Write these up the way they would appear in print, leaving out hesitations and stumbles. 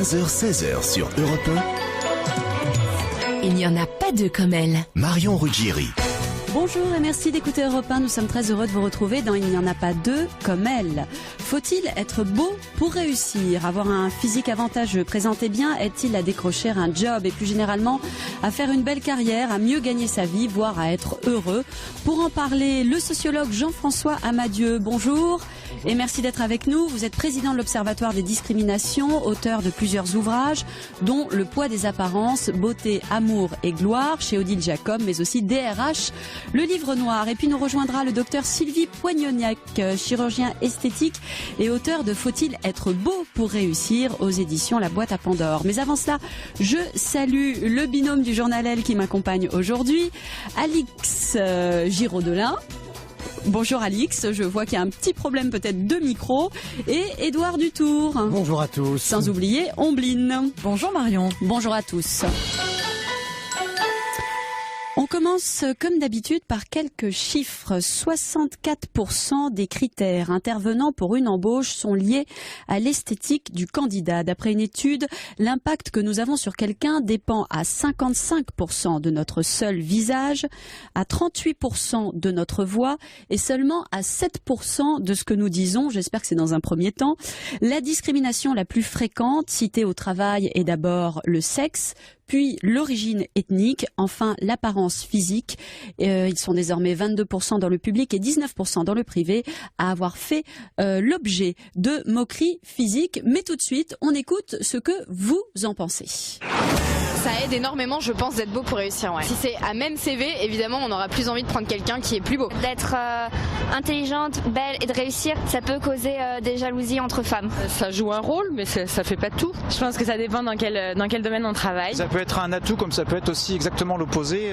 15h-16h sur Europe 1. Il n'y en a pas deux comme elle. Marion Ruggieri. Bonjour et merci d'écouter Europe 1. Nous sommes très heureux de vous retrouver dans Il n'y en a pas deux comme elle. Faut-il être beau pour réussir? Avoir un physique avantageux, présenter bien, aide-t-il à décrocher un job et plus généralement à faire une belle carrière, à mieux gagner sa vie, voire à être heureux? Pour en parler, le sociologue Jean-François Amadieu. Bonjour et merci d'être avec nous. Vous êtes président de l'Observatoire des discriminations, auteur de plusieurs ouvrages, dont Le poids des apparences, Beauté, amour et gloire, chez Odile Jacob, mais aussi DRH, le livre noir. Et puis nous rejoindra le docteur Sylvie Poignoniac, chirurgien esthétique et auteur de Faut-il être beau pour réussir, aux éditions La Boîte à Pandore. Mais avant cela, je salue le binôme du journal Elle qui m'accompagne aujourd'hui, Alix Giraudelin. Bonjour Alix, je vois qu'il y a un petit problème peut-être de micro. Et Édouard Dutour. Bonjour à tous. Sans oublier Ombline. Bonjour Marion. Bonjour à tous. On commence comme d'habitude par quelques chiffres. 64% des critères intervenant pour une embauche sont liés à l'esthétique du candidat. D'après une étude, l'impact que nous avons sur quelqu'un dépend à 55% de notre seul visage, à 38% de notre voix et seulement à 7% de ce que nous disons. J'espère que c'est dans un premier temps. La discrimination la plus fréquente citée au travail est d'abord le sexe, puis l'origine ethnique, enfin l'apparence physique. Ils sont désormais 22% dans le public et 19% dans le privé à avoir fait l'objet de moqueries physiques. Mais tout de suite, on écoute ce que vous en pensez. Ça aide énormément, je pense, d'être beau pour réussir. Ouais. Si c'est à même CV, évidemment, on aura plus envie de prendre quelqu'un qui est plus beau. D'être intelligente, belle et de réussir, ça peut causer des jalousies entre femmes. Ça joue un rôle, mais ça fait pas tout. Je pense que ça dépend dans quel domaine on travaille. Ça peut être un atout, comme ça peut être aussi exactement l'opposé.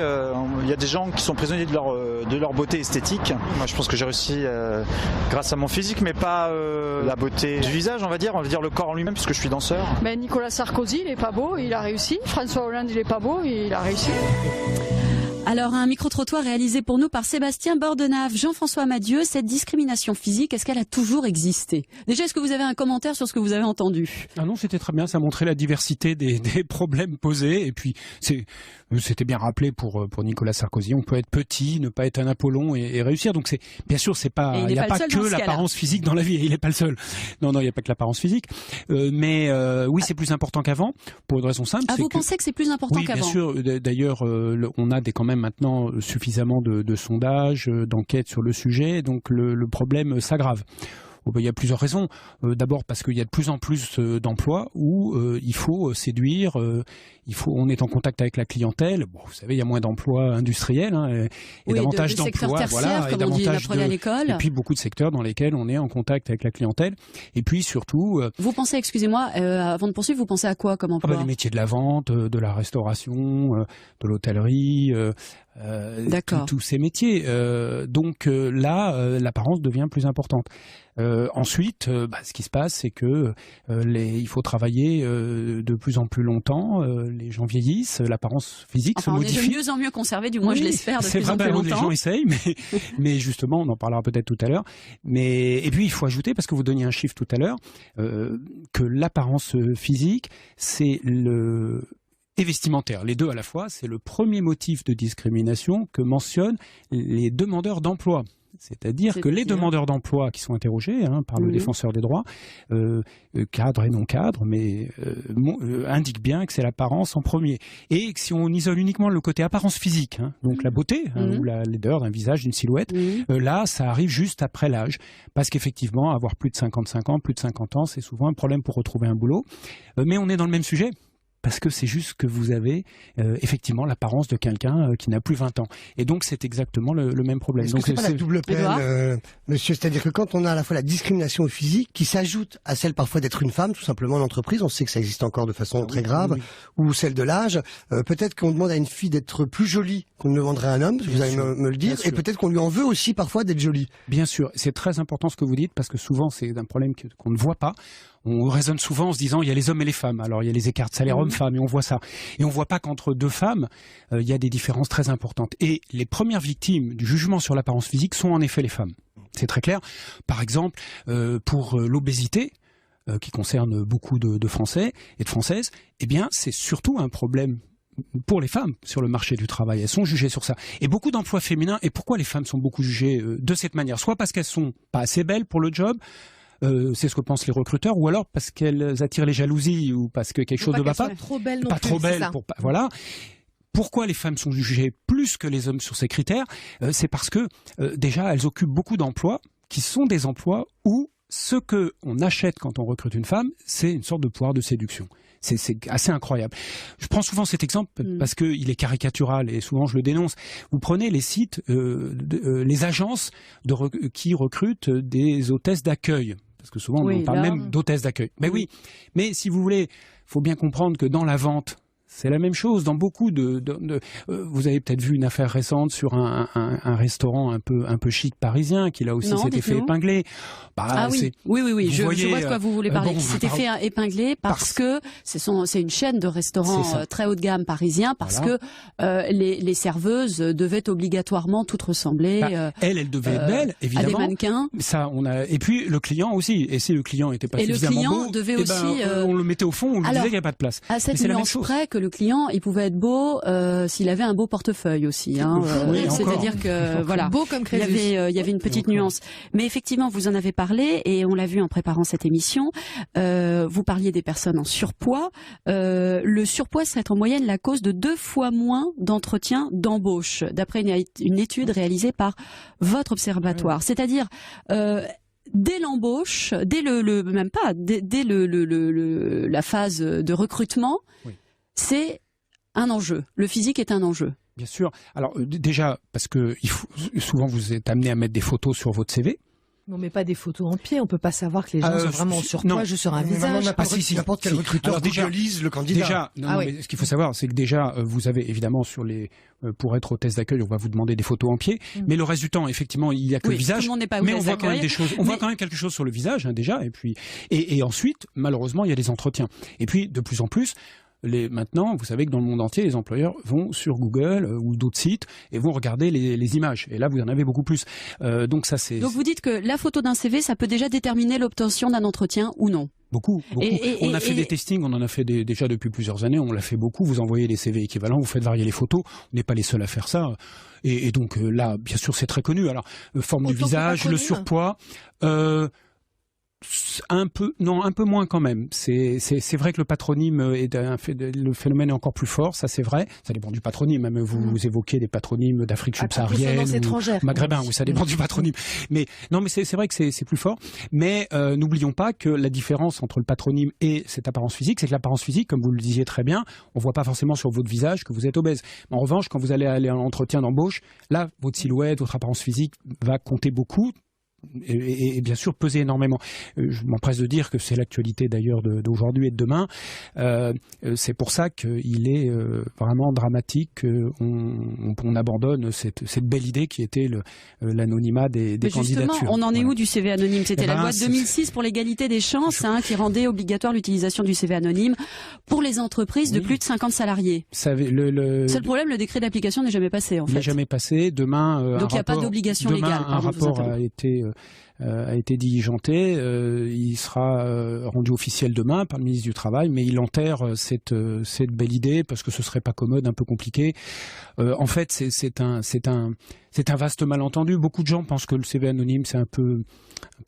Il y a des gens qui sont prisonniers de leur beauté esthétique. Moi, je pense que j'ai réussi grâce à mon physique, mais pas la beauté du visage, on va dire le corps en lui-même, puisque je suis danseur. Ben, Nicolas Sarkozy, il est pas beau, il a réussi. François Hollande, il est pas beau, il a réussi. Alors, un micro-trottoir réalisé pour nous par Sébastien Bordenave. Jean-François Amadieu, cette discrimination physique, est-ce qu'elle a toujours existé? Déjà, est-ce que vous avez un commentaire sur ce que vous avez entendu? Ah non, c'était très bien, ça montrait la diversité des problèmes posés, et puis c'était bien rappelé pour Nicolas Sarkozy, on peut être petit, ne pas être un Apollon et réussir, donc bien sûr, il n'y a pas que l'apparence physique dans la vie, il n'est pas le seul. Non, il n'y a pas que l'apparence physique, mais oui, c'est plus important qu'avant, pour une raison simple. Ah, vous pensez que c'est plus important qu'avant? Oui, bien sûr, d'ailleurs, on a quand même maintenant suffisamment de sondages, d'enquêtes sur le sujet, donc le problème s'aggrave. Il y a plusieurs raisons. D'abord parce qu'il y a de plus en plus d'emplois où il faut séduire, on est en contact avec la clientèle. Bon, vous savez, il y a moins d'emplois industriels et davantage d'emplois, et davantage à l'école. Et puis beaucoup de secteurs dans lesquels on est en contact avec la clientèle. Et puis surtout, vous pensez, excusez-moi, avant de poursuivre, vous pensez à quoi comme emploi? Les métiers de la vente, de la restauration, de l'hôtellerie. Tous ces métiers. Donc là, l'apparence devient plus importante. Ensuite, ce qui se passe, c'est que il faut travailler de plus en plus longtemps. Les gens vieillissent, l'apparence physique se modifie. On est de mieux en mieux conservé, du moins je l'espère, de plus en plus longtemps. Les gens essayent, mais justement, on en parlera peut-être tout à l'heure. Et puis, il faut ajouter, parce que vous donniez un chiffre tout à l'heure, que l'apparence physique, c'est et vestimentaire, les deux à la fois, c'est le premier motif de discrimination que mentionnent les demandeurs d'emploi. C'est-à-dire que les demandeurs d'emploi qui sont interrogés par le défenseur des droits, cadres et non cadres, indiquent bien que c'est l'apparence en premier. Et que si on isole uniquement le côté apparence physique, donc la beauté ou la laideur d'un visage, d'une silhouette, là, ça arrive juste après l'âge. Parce qu'effectivement, avoir plus de 55 ans, plus de 50 ans, c'est souvent un problème pour retrouver un boulot. Mais on est dans le même sujet. Parce que c'est juste que vous avez effectivement l'apparence de quelqu'un qui n'a plus 20 ans. Et donc c'est exactement le même problème. Est-ce que c'est pas la double peine, monsieur? C'est-à-dire que quand on a à la fois la discrimination physique qui s'ajoute à celle parfois d'être une femme, tout simplement en entreprise, on sait que ça existe encore de façon très grave, ou celle de l'âge, peut-être qu'on demande à une fille d'être plus jolie qu'on ne demanderait à un homme, vous allez me le dire, et peut-être qu'on lui en veut aussi parfois d'être jolie. Bien sûr, c'est très important ce que vous dites, parce que souvent c'est un problème qu'on ne voit pas. On raisonne souvent en se disant il y a les hommes et les femmes. Alors il y a les écarts de salaire hommes-femmes et on voit ça. Et on voit pas qu'entre deux femmes, il y a des différences très importantes. Et les premières victimes du jugement sur l'apparence physique sont en effet les femmes. C'est très clair. Par exemple, pour l'obésité, qui concerne beaucoup de Français et de Françaises, eh bien, c'est surtout un problème pour les femmes sur le marché du travail. Elles sont jugées sur ça. Et beaucoup d'emplois féminins, et pourquoi les femmes sont beaucoup jugées de cette manière? Soit parce qu'elles sont pas assez belles pour le job, c'est ce que pensent les recruteurs, ou alors parce qu'elles attirent les jalousies, ou parce que quelque chose ne va pas. Trop belles non pas plus, trop belles, ça. voilà. Pourquoi les femmes sont jugées plus que les hommes sur ces critères? C'est parce que déjà elles occupent beaucoup d'emplois qui sont des emplois où ce que on achète quand on recrute une femme, c'est une sorte de pouvoir de séduction. C'est assez incroyable. Je prends souvent cet exemple parce qu'il est caricatural et souvent je le dénonce. Vous prenez les sites, les agences qui recrutent des hôtesses d'accueil. Parce que souvent on parle même d'hôtesses d'accueil. Mais oui, mais si vous voulez, faut bien comprendre que dans la vente, c'est la même chose. Dans beaucoup vous avez peut-être vu une affaire récente sur un restaurant un peu chic parisien qui là aussi s'était fait épingler. Oui. Je vois de quoi vous voulez parler. Qui s'était fait épingler parce que c'est une chaîne de restaurants très haut de gamme parisien parce que les serveuses devaient obligatoirement toutes ressembler. Elle devait être belle, évidemment. À des mannequins. Et puis le client aussi. Et si le client était pas suffisamment beau, le client devait aussi. On le mettait au fond, on lui disait qu'il n'y a pas de place. À cette nuance près que le client, il pouvait être beau s'il avait un beau portefeuille aussi. C'est-à-dire que voilà, beau comme il y avait une petite nuance. Mais effectivement, vous en avez parlé et on l'a vu en préparant cette émission. Vous parliez des personnes en surpoids. Le surpoids serait en moyenne la cause de 2 fois moins d'entretiens d'embauche, d'après une étude réalisée par votre observatoire. C'est-à-dire dès l'embauche, dès la phase de recrutement. C'est un enjeu. Le physique est un enjeu. Bien sûr. Alors déjà, parce que souvent vous êtes amené à mettre des photos sur votre CV. On met pas des photos en pied, on peut pas savoir que les gens sont vraiment en surpoids juste sur un visage. N'importe quel recruteur googlise le candidat. Mais ce qu'il faut savoir, c'est que déjà, vous avez évidemment pour être hôtesse d'accueil, on va vous demander des photos en pied, mais le reste du temps, effectivement, il y a que le visage. Mais on voit quand même des choses. On voit quand même quelque chose sur le visage, déjà, et ensuite, malheureusement, il y a des entretiens. Et puis, de plus en plus, maintenant, vous savez que dans le monde entier, les employeurs vont sur Google ou d'autres sites et vont regarder les images. Et là, vous en avez beaucoup plus. Donc vous dites que la photo d'un CV, ça peut déjà déterminer l'obtention d'un entretien ou non? Beaucoup. On a fait des testings, on en a fait déjà depuis plusieurs années, on l'a fait beaucoup, vous envoyez des CV équivalents, vous faites varier les photos, on n'est pas les seuls à faire ça. Et donc là, bien sûr, c'est très connu. Alors, forme du visage, le surpoids... un peu moins quand même. C'est vrai que le patronyme le phénomène est encore plus fort, ça c'est vrai. Ça dépend du patronyme. Même vous évoquez des patronymes d'Afrique subsaharienne ou maghrébin, oui, ça dépend du patronyme. Mais non, mais c'est vrai que c'est plus fort. Mais n'oublions pas que la différence entre le patronyme et cette apparence physique, c'est que l'apparence physique, comme vous le disiez très bien, on voit pas forcément sur votre visage que vous êtes obèse. En revanche, quand vous allez aller à l'entretien d'embauche, là, votre silhouette, votre apparence physique va compter beaucoup. Et bien sûr peser énormément. Je m'empresse de dire que c'est l'actualité d'ailleurs d'aujourd'hui et de demain. C'est pour ça qu'il est vraiment dramatique qu'on abandonne cette belle idée qui était l'anonymat des candidatures. Justement, on en est où du CV anonyme? C'était la loi de 2006 pour l'égalité des chances qui rendait obligatoire l'utilisation du CV anonyme pour les entreprises de plus de 50 salariés. C'est le problème, le décret d'application n'est jamais passé en fait. Il n'est jamais passé. Demain, donc il n'y a pas d'obligation légale. Un rapport a été diligenté, il sera rendu officiel demain par le ministre du Travail, mais il enterre cette belle idée parce que ce serait pas commode, un peu compliqué. En fait, c'est un vaste malentendu. Beaucoup de gens pensent que le CV anonyme c'est un peu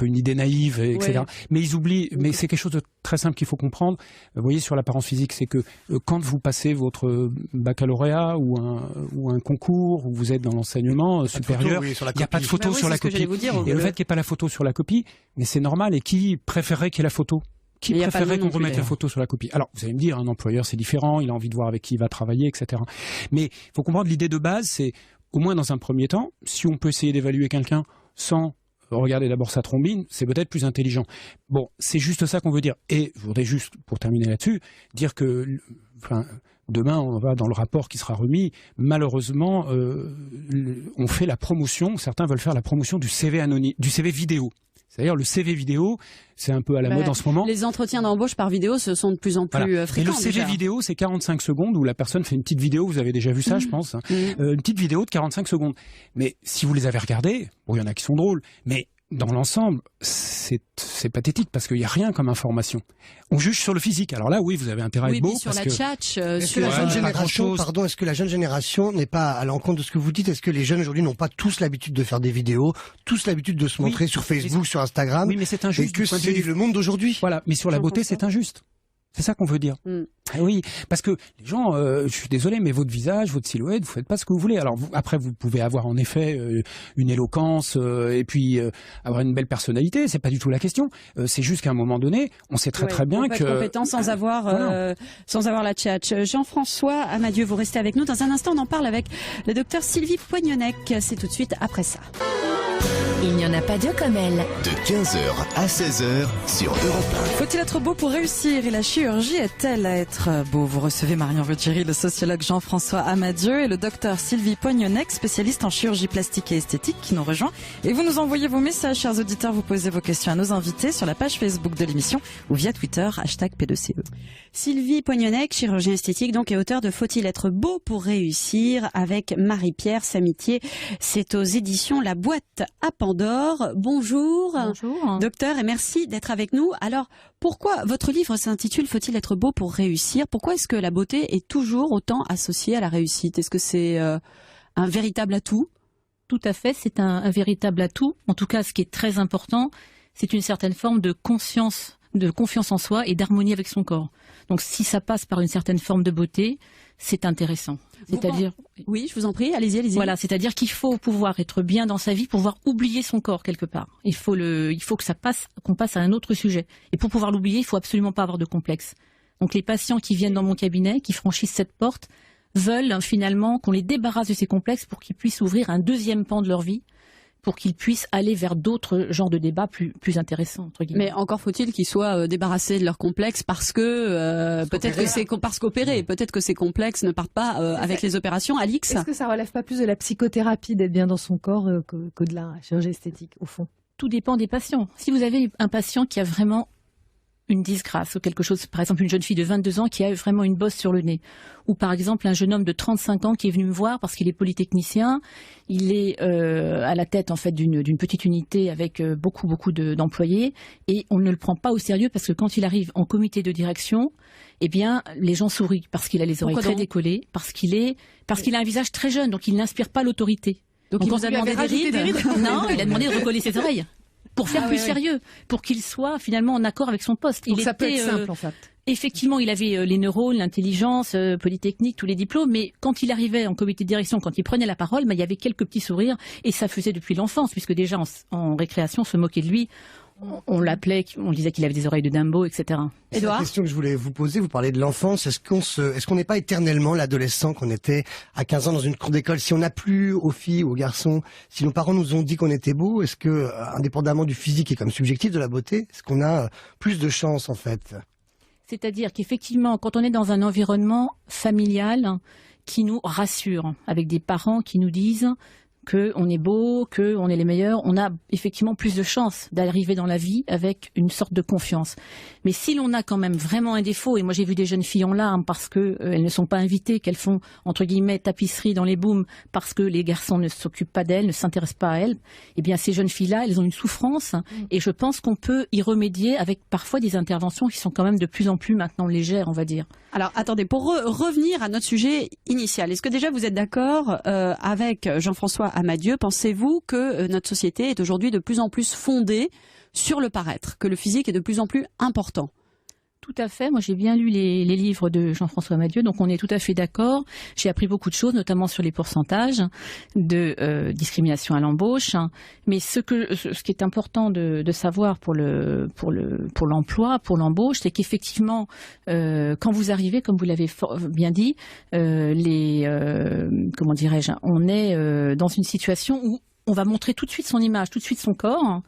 une idée naïve, etc. Ouais. Mais ils oublient. Mais c'est quelque chose de très simple qu'il faut comprendre. Vous voyez, sur l'apparence physique, c'est que quand vous passez votre baccalauréat ou un concours, ou vous êtes dans l'enseignement supérieur, il n'y a pas de photo sur la copie. Et le fait qu'il n'y ait pas la photo sur la copie, mais c'est normal. Et qui préférerait qu'il y ait la photo? Qui préférerait qu'on remette la photo sur la copie? Alors, vous allez me dire, un employeur, c'est différent, il a envie de voir avec qui il va travailler, etc. Mais il faut comprendre, l'idée de base, c'est, au moins dans un premier temps, si on peut essayer d'évaluer quelqu'un sans regarder d'abord sa trombine, c'est peut-être plus intelligent. Bon, c'est juste ça qu'on veut dire. Et je voudrais juste, pour terminer là-dessus, dire que demain, on va dans le rapport qui sera remis, malheureusement, on fait la promotion, certains veulent faire la promotion du CV anonyme, du CV vidéo. C'est-à-dire le CV vidéo, c'est un peu à la mode en ce moment. Les entretiens d'embauche par vidéo, ce sont de plus en plus fréquents. Et le CV vidéo, c'est 45 secondes où la personne fait une petite vidéo, vous avez déjà vu ça, je pense, une petite vidéo de 45 secondes. Mais si vous les avez regardées, bon, il y en a qui sont drôles, mais dans l'ensemble, c'est pathétique parce qu'il n'y a rien comme information. On juge sur le physique. Alors là, oui, vous avez intérêt à être beau. Oui, sur la tchatch, est-ce que la jeune génération, est-ce que la jeune génération n'est pas à l'encontre de ce que vous dites? Est-ce que les jeunes aujourd'hui n'ont pas tous l'habitude de faire des vidéos, tous l'habitude de se montrer sur Facebook, sur Instagram? Oui, mais c'est injuste. Et que c'est le monde d'aujourd'hui. Voilà, mais sur la beauté, c'est injuste. C'est ça qu'on veut dire. Oui, parce que les gens, je suis désolé, mais votre visage, votre silhouette, vous faites pas ce que vous voulez. Alors après, vous pouvez avoir en effet une éloquence et puis avoir une belle personnalité. C'est pas du tout la question. C'est juste qu'à un moment donné, on sait très bien que compétent sans avoir la tchatch. Jean-François Amadieu, vous restez avec nous. Dans un instant, on en parle avec le docteur Sylvie Poignonnec. C'est tout de suite après ça. Il n'y en a pas deux comme elle. De 15h à 16h sur Europe 1. Faut-il être beau pour réussir? Et la chirurgie est-elle à être beau? Vous recevez Marion Ruggieri, le sociologue Jean-François Amadieu et le docteur Sylvie Poignonnec, spécialiste en chirurgie plastique et esthétique, qui nous rejoint. Et vous nous envoyez vos messages, chers auditeurs, vous posez vos questions à nos invités sur la page Facebook de l'émission ou via Twitter, #P2CE. Sylvie Poignonnec, chirurgien esthétique, donc, et auteur de Faut-il être beau pour réussir, avec Marie-Pierre Samitier. C'est aux éditions La Boîte à Pandore. Bonjour. Bonjour. Docteur, et merci d'être avec nous. Alors, pourquoi votre livre s'intitule Faut-il être beau pour réussir? Pourquoi est-ce que la beauté est toujours autant associée à la réussite? Est-ce que c'est un véritable atout? Tout à fait, c'est un véritable atout. En tout cas, ce qui est très important, c'est une certaine forme de conscience, de confiance en soi et d'harmonie avec son corps. Donc si ça passe par une certaine forme de beauté, c'est intéressant. C'est-à-dire, oui, je vous en prie, allez-y. Voilà, c'est-à-dire qu'il faut pouvoir être bien dans sa vie, pouvoir oublier son corps quelque part. Il faut que qu'on passe à un autre sujet. Et pour pouvoir l'oublier, il faut absolument pas avoir de complexe. Donc les patients qui viennent dans mon cabinet, qui franchissent cette porte, veulent finalement qu'on les débarrasse de ces complexes pour qu'ils puissent ouvrir un deuxième pan de leur vie, pour qu'ils puissent aller vers d'autres genres de débats plus intéressants, entre guillemets. Mais encore faut-il qu'ils soient débarrassés de leurs complexes parce que peut-être que c'est parce qu'opérés, peut-être que ces complexes ne partent pas avec les opérations. Alix, est-ce que ça relève pas plus de la psychothérapie d'être bien dans son corps que de la chirurgie esthétique au fond? Tout dépend des patients. Si vous avez un patient qui a vraiment une disgrâce ou quelque chose, par exemple une jeune fille de 22 ans qui a vraiment une bosse sur le nez, ou par exemple un jeune homme de 35 ans qui est venu me voir parce qu'il est polytechnicien, il est à la tête en fait d'une petite unité avec beaucoup d'employés, et on ne le prend pas au sérieux parce que quand il arrive en comité de direction, eh bien les gens sourient parce qu'il a les oreilles très décollées, parce qu'il a un visage très jeune, donc il n'inspire pas l'autorité. Donc il vous a demandé des rides. Non, il a demandé de recoller ses oreilles. Pour faire plus sérieux, pour qu'il soit finalement en accord avec son poste. Donc ça peut être simple en fait. Effectivement, il avait les neurones, l'intelligence, Polytechnique, tous les diplômes, mais quand il arrivait en comité de direction, quand il prenait la parole, il y avait quelques petits sourires, et ça faisait depuis l'enfance, puisque déjà en récréation, on se moquait de lui. On l'appelait, on disait qu'il avait des oreilles de Dumbo, etc. C'est la question que je voulais vous poser. Vous parlez de l'enfance. Est-ce qu'on n'est pas éternellement l'adolescent qu'on était à 15 ans dans une cour d'école? Si on n'a plus aux filles, aux garçons, si nos parents nous ont dit qu'on était beau, est-ce que, indépendamment du physique et comme subjectif de la beauté, est-ce qu'on a plus de chance en fait? C'est-à-dire qu'effectivement, quand on est dans un environnement familial qui nous rassure, avec des parents qui nous disent qu'on est beau, qu'on est les meilleurs, on a effectivement plus de chances d'arriver dans la vie avec une sorte de confiance. Mais si l'on a quand même vraiment un défaut, et moi j'ai vu des jeunes filles en larmes parce qu'elles ne sont pas invitées, qu'elles font entre guillemets tapisserie dans les booms parce que les garçons ne s'occupent pas d'elles, ne s'intéressent pas à elles, eh bien ces jeunes filles-là, elles ont une souffrance, et je pense qu'on peut y remédier avec parfois des interventions qui sont quand même de plus en plus maintenant légères, on va dire. Alors attendez, pour revenir à notre sujet initial, est-ce que déjà vous êtes d'accord avec Jean-François Amadieu? Pensez-vous que notre société est aujourd'hui de plus en plus fondée sur le paraître, que le physique est de plus en plus important? Tout à fait. Moi, j'ai bien lu les livres de Jean-François Amadieu, donc on est tout à fait d'accord. J'ai appris beaucoup de choses, notamment sur les pourcentages de discrimination à l'embauche. Mais ce qui est important de savoir pour l'emploi, pour l'embauche, c'est qu'effectivement, quand vous arrivez, comme vous l'avez bien dit, comment dirais-je, on est dans une situation où on va montrer tout de suite son image, tout de suite son corps.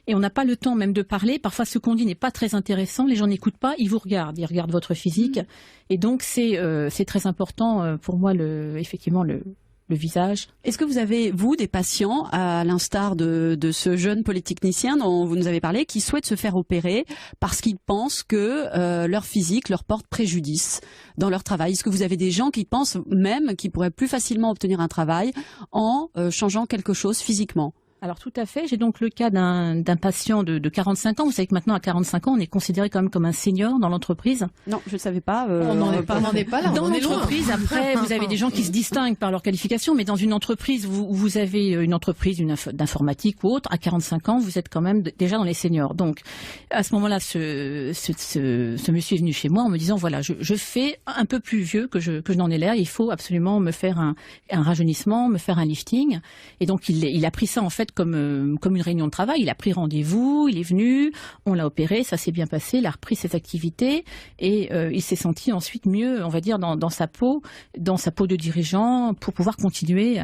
Et on n'a pas le temps même de parler. Parfois, ce qu'on dit n'est pas très intéressant. Les gens n'écoutent pas, ils vous regardent. Ils regardent votre physique. Et donc, c'est très important pour moi, effectivement, le visage. Est-ce que vous avez, vous, des patients, à l'instar de ce jeune polytechnicien dont vous nous avez parlé, qui souhaitent se faire opérer parce qu'ils pensent que leur physique leur porte préjudice dans leur travail? Est-ce que vous avez des gens qui pensent même qu'ils pourraient plus facilement obtenir un travail en changeant quelque chose physiquement? Alors tout à fait. J'ai donc le cas d'un patient de 45 ans. Vous savez que maintenant à 45 ans, on est considéré quand même comme un senior dans l'entreprise. Non, je ne savais pas. On n'en est pas là. Dans l'entreprise, après, vous avez des gens qui se distinguent par leur qualification, mais dans une entreprise, vous avez une entreprise d'informatique ou autre, à 45 ans, vous êtes quand même déjà dans les seniors. Donc à ce moment-là, ce monsieur est venu chez moi en me disant voilà, je fais un peu plus vieux que je n'en ai l'air. Il faut absolument me faire un rajeunissement, me faire un lifting. Et donc il a pris ça en fait comme une réunion de travail. Il a pris rendez-vous, il est venu, on l'a opéré, ça s'est bien passé, il a repris ses activités et il s'est senti ensuite mieux, on va dire, dans sa peau de dirigeant pour pouvoir continuer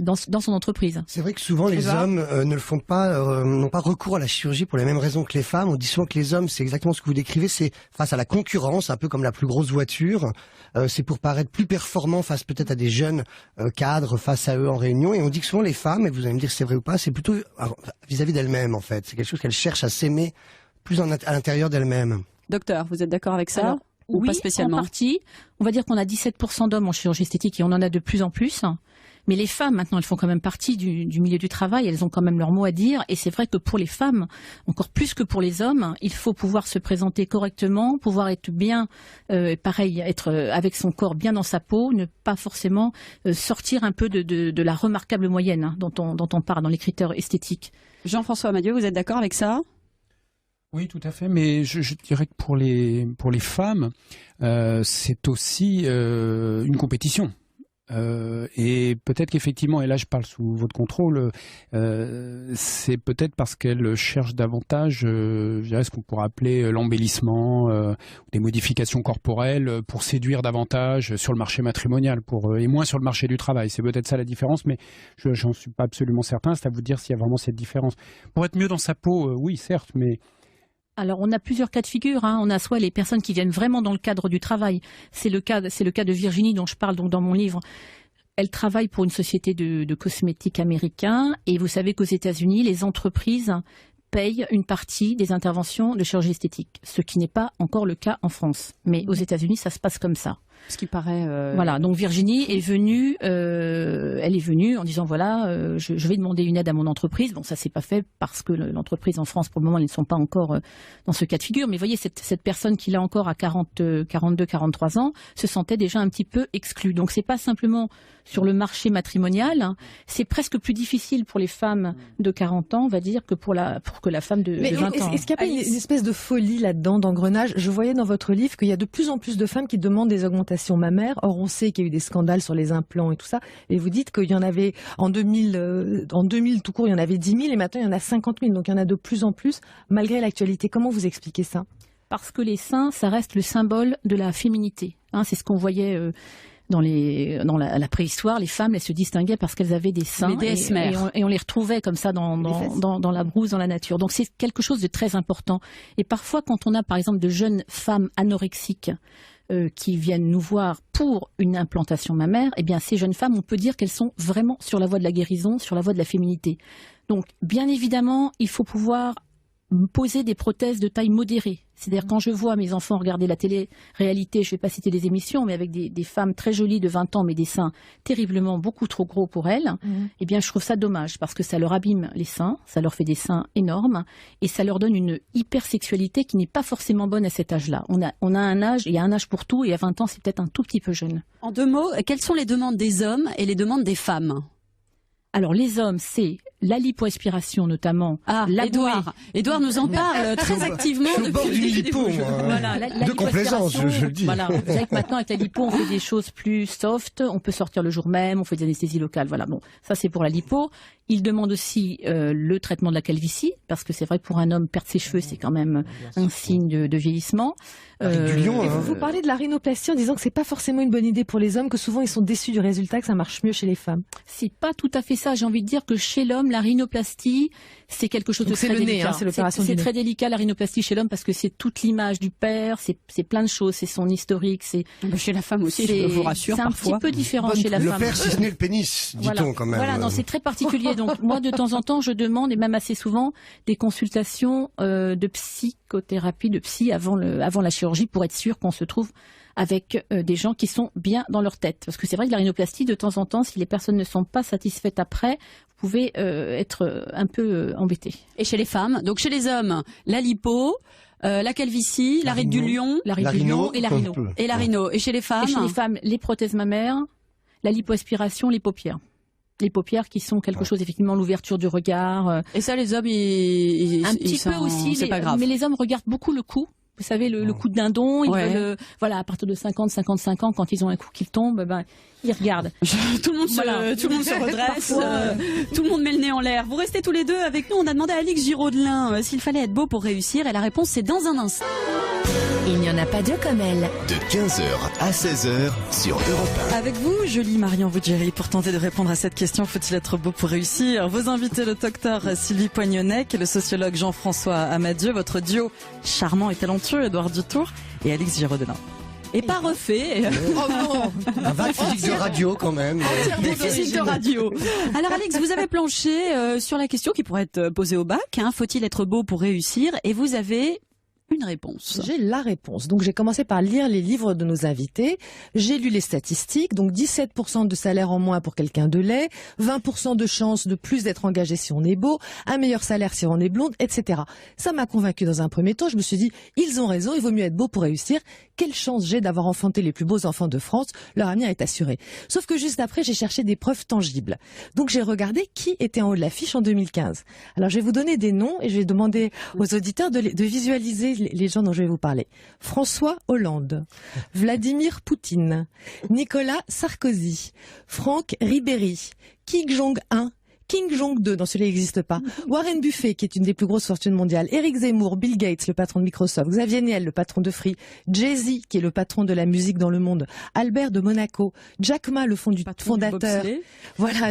dans son entreprise. C'est vrai que souvent les hommes ne le font pas, n'ont pas recours à la chirurgie pour les mêmes raisons que les femmes. On dit souvent que les hommes, c'est exactement ce que vous décrivez, c'est face à la concurrence, un peu comme la plus grosse voiture. C'est pour paraître plus performant face peut-être à des jeunes cadres face à eux en réunion. Et on dit que souvent les femmes, et vous allez me dire si c'est vrai ou pas, c'est plutôt vis-à-vis d'elles-mêmes en fait. C'est quelque chose qu'elles cherchent à s'aimer plus à l'intérieur d'elles-mêmes. Docteur, vous êtes d'accord avec ça? Alors, ou oui, pas spécialement? En partie. On va dire qu'on a 17% d'hommes en chirurgie esthétique et on en a de plus en plus. Mais les femmes, maintenant, elles font quand même partie du milieu du travail. Elles ont quand même leur mot à dire. Et c'est vrai que pour les femmes, encore plus que pour les hommes, il faut pouvoir se présenter correctement, pouvoir être bien, être avec son corps bien dans sa peau, ne pas forcément sortir un peu de la remarquable moyenne dont on parle dans les critères esthétiques. Jean-François Amadieu, vous êtes d'accord avec ça? Oui, tout à fait, mais je dirais que pour les femmes, c'est aussi une compétition. Et peut-être qu'effectivement, et là je parle sous votre contrôle, c'est peut-être parce qu'elles cherchent davantage, je dirais ce qu'on pourrait appeler l'embellissement, des modifications corporelles pour séduire davantage sur le marché matrimonial et moins sur le marché du travail. C'est peut-être ça la différence, mais j'en suis pas absolument certain. C'est à vous de dire s'il y a vraiment cette différence. Pour être mieux dans sa peau, oui, certes, mais... Alors, on a plusieurs cas de figure. On a soit les personnes qui viennent vraiment dans le cadre du travail. C'est le cas de Virginie dont je parle donc dans mon livre. Elle travaille pour une société de cosmétiques américains et vous savez qu'aux États-Unis, les entreprises payent une partie des interventions de chirurgie esthétique, ce qui n'est pas encore le cas en France. Mais aux États-Unis, ça se passe comme ça. Ce qui paraît... Voilà, donc Virginie est venue, elle est venue en disant voilà, je vais demander une aide à mon entreprise. Bon, ça s'est pas fait parce que l'entreprise en France, pour le moment, elles ne sont pas encore dans ce cas de figure. Mais voyez, cette personne qui là encore à 42, 43 ans se sentait déjà un petit peu exclue. Donc c'est pas simplement sur le marché matrimonial, c'est presque plus difficile pour les femmes de 40 ans, on va dire, que pour que la femme de 20 ans. Est-ce qu'il n'y a pas une espèce de folie là-dedans, d'engrenage? Je voyais dans votre livre qu'il y a de plus en plus de femmes qui demandent des augmentations mammaires. Or, on sait qu'il y a eu des scandales sur les implants et tout ça. Et vous dites qu'il y en avait en 2000 tout court, il y en avait 10 000 et maintenant il y en a 50 000. Donc il y en a de plus en plus, malgré l'actualité. Comment vous expliquez ça? Parce que les seins, ça reste le symbole de la féminité. C'est ce qu'on voyait... Dans la préhistoire, les femmes, elles se distinguaient parce qu'elles avaient des seins et on les retrouvait comme ça dans la brousse, dans la nature. Donc c'est quelque chose de très important. Et parfois, quand on a par exemple de jeunes femmes anorexiques qui viennent nous voir pour une implantation mammaire, eh bien ces jeunes femmes, on peut dire qu'elles sont vraiment sur la voie de la guérison, sur la voie de la féminité. Donc bien évidemment, il faut pouvoir poser des prothèses de taille modérée. C'est-à-dire quand je vois mes enfants regarder la télé-réalité, je ne vais pas citer des émissions, mais avec des femmes très jolies de 20 ans, mais des seins terriblement beaucoup trop gros pour elles, eh bien je trouve ça dommage parce que ça leur abîme les seins, ça leur fait des seins énormes et ça leur donne une hypersexualité qui n'est pas forcément bonne à cet âge-là. On a un âge, il y a un âge pour tout et à 20 ans c'est peut-être un tout petit peu jeune. En 2 mots, quelles sont les demandes des hommes et les demandes des femmes? Alors les hommes, c'est la lipoaspiration notamment. Édouard nous en parle très activement depuis le bord du lipo. Voilà, de complaisance, je le dis. Voilà, vous savez que maintenant avec la lipo, on fait des choses plus soft, on peut sortir le jour même, on fait des anesthésies locales. Voilà, bon, ça c'est pour la lipo. Il demande aussi le traitement de la calvitie, parce que c'est vrai que pour un homme, perdre ses cheveux, c'est quand même un signe de vieillissement. Vous parlez de la rhinoplastie en disant que c'est pas forcément une bonne idée pour les hommes, que souvent ils sont déçus du résultat, que ça marche mieux chez les femmes. C'est pas tout à fait ça. J'ai envie de dire que chez l'homme, la rhinoplastie, c'est quelque chose de très délicat. C'est très délicat la rhinoplastie chez l'homme parce que c'est toute l'image du père, c'est plein de choses, c'est son historique, c'est. Chez la femme aussi, je vous rassure. C'est un petit peu différent chez la femme. Le père, si ce n'est le pénis, dit-on quand même. Voilà, non, c'est très particulier. Donc moi, de temps en temps, je demande et même assez souvent des consultations de psychothérapie, de psy avant la chirurgie pour être sûr qu'on se trouve avec des gens qui sont bien dans leur tête. Parce que c'est vrai que la rhinoplastie, de temps en temps, si les personnes ne sont pas satisfaites après, vous pouvez être un peu embêté. Et chez les femmes, donc chez les hommes, la lipo, la calvitie, la ride du lion, la ride du lion et la rhino. Et la rhino. Et chez les femmes, les prothèses mammaires, la lipoaspiration, les paupières. Les paupières qui sont quelque chose, effectivement, l'ouverture du regard. Et ça, les hommes, un petit peu aussi, c'est pas grave. Mais les hommes regardent beaucoup le cou. Vous savez, le coup de dindon, ils veulent, voilà, à partir de 55 ans, quand ils ont un coup qui tombe, ils regardent. Tout le monde se redresse, tout le monde met le nez en l'air. Vous restez tous les deux avec nous. On a demandé à Alix Giraud-Delin s'il fallait être beau pour réussir, et la réponse, c'est dans un instant. Il n'y en a pas deux comme elle. De 15h à 16h sur Europe 1. Avec vous, jolie Marion Ruggieri, pour tenter de répondre à cette question, faut-il être beau pour réussir? Vos invités, le docteur Sylvie Poignonnec et le sociologue Jean-François Amadieu, votre duo charmant et talentueux, Édouard Dutour et Alix Giraud-Delin. Et pas refait. Un vague physique de radio quand même. Des physiques de radio. Alors Alex, vous avez planché sur la question qui pourrait être posée au bac. Faut-il être beau pour réussir? Et vous avez une réponse. J'ai la réponse. Donc j'ai commencé par lire les livres de nos invités. J'ai lu les statistiques. Donc 17% de salaire en moins pour quelqu'un de laid, 20% de chance de plus d'être engagé si on est beau, un meilleur salaire si on est blonde, etc. Ça m'a convaincu dans un premier temps. Je me suis dit, ils ont raison, il vaut mieux être beau pour réussir. Quelle chance j'ai d'avoir enfanté les plus beaux enfants de France. Leur avenir est assuré. Sauf que juste après, j'ai cherché des preuves tangibles. Donc j'ai regardé qui était en haut de l'affiche en 2015. Alors je vais vous donner des noms et je vais demander aux auditeurs de visualiser les gens dont je vais vous parler. François Hollande, Vladimir Poutine, Nicolas Sarkozy, Franck Ribéry, Kim Jong-un, Kim Jong-2, dans celui-là il n'existe pas, Warren Buffett, qui est une des plus grosses fortunes mondiales, Eric Zemmour, Bill Gates, le patron de Microsoft, Xavier Niel, le patron de Free, Jay-Z, qui est le patron de la musique dans le monde, Albert de Monaco, Jack Ma, le fondateur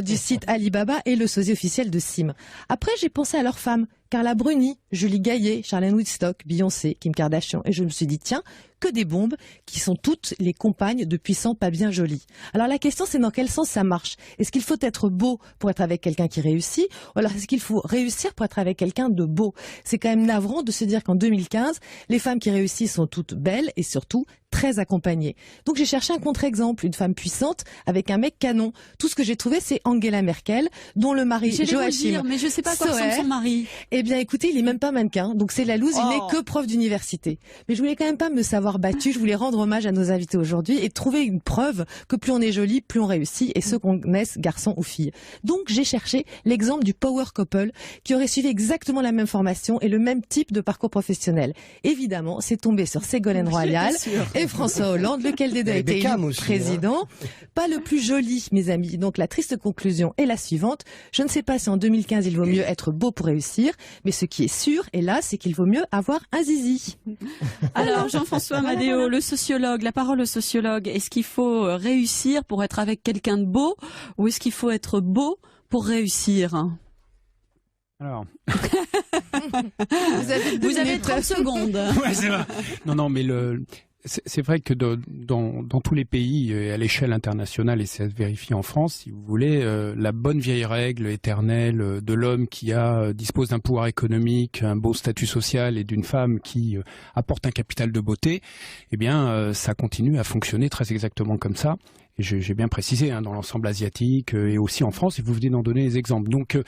du site Alibaba et le sosie officiel de Sim. Après, j'ai pensé à leurs femmes. Carla Bruni, Julie Gaillet, Charlène Woodstock, Beyoncé, Kim Kardashian. Et je me suis dit, tiens, que des bombes qui sont toutes les compagnes de puissants pas bien jolis. Alors la question, c'est dans quel sens ça marche? Est-ce qu'il faut être beau pour être avec quelqu'un qui réussit? Ou alors est-ce qu'il faut réussir pour être avec quelqu'un de beau? C'est quand même navrant de se dire qu'en 2015, les femmes qui réussissent sont toutes belles et surtout très accompagnées. Donc j'ai cherché un contre-exemple, une femme puissante avec un mec canon. Tout ce que j'ai trouvé, c'est Angela Merkel, dont le mari Joachim. Mais je sais pas quoi ressemble son mari. Eh bien, écoutez, il est même pas mannequin, donc c'est la loose. Il n'est que prof d'université. Mais je voulais quand même pas me savoir battue. Je voulais rendre hommage à nos invités aujourd'hui et trouver une preuve que plus on est joli, plus on réussit, et ce qu'on naisse garçon ou fille. Donc j'ai cherché l'exemple du power couple qui aurait suivi exactement la même formation et le même type de parcours professionnel. Évidemment, c'est tombé sur Ségolène Royal et François Hollande, lequel des deux a été élu président. Pas le plus joli, mes amis. Donc la triste conclusion est la suivante. Je ne sais pas si en 2015 il vaut mieux être beau pour réussir, mais ce qui est sûr, hélas, c'est qu'il vaut mieux avoir un zizi. Alors Jean-François Amadeo, le sociologue, la parole au sociologue, est-ce qu'il faut réussir pour être avec quelqu'un de beau, ou est-ce qu'il faut être beau pour réussir? Alors... vous avez 30 secondes. Ouais, c'est vrai. Non, mais c'est vrai que dans tous les pays et à l'échelle internationale, et ça se vérifie en France, si vous voulez, la bonne vieille règle éternelle de l'homme qui dispose d'un pouvoir économique, un beau statut social, et d'une femme qui apporte un capital de beauté, eh bien, ça continue à fonctionner très exactement comme ça. Et j'ai bien précisé, dans l'ensemble asiatique et aussi en France, et vous venez d'en donner des exemples. Donc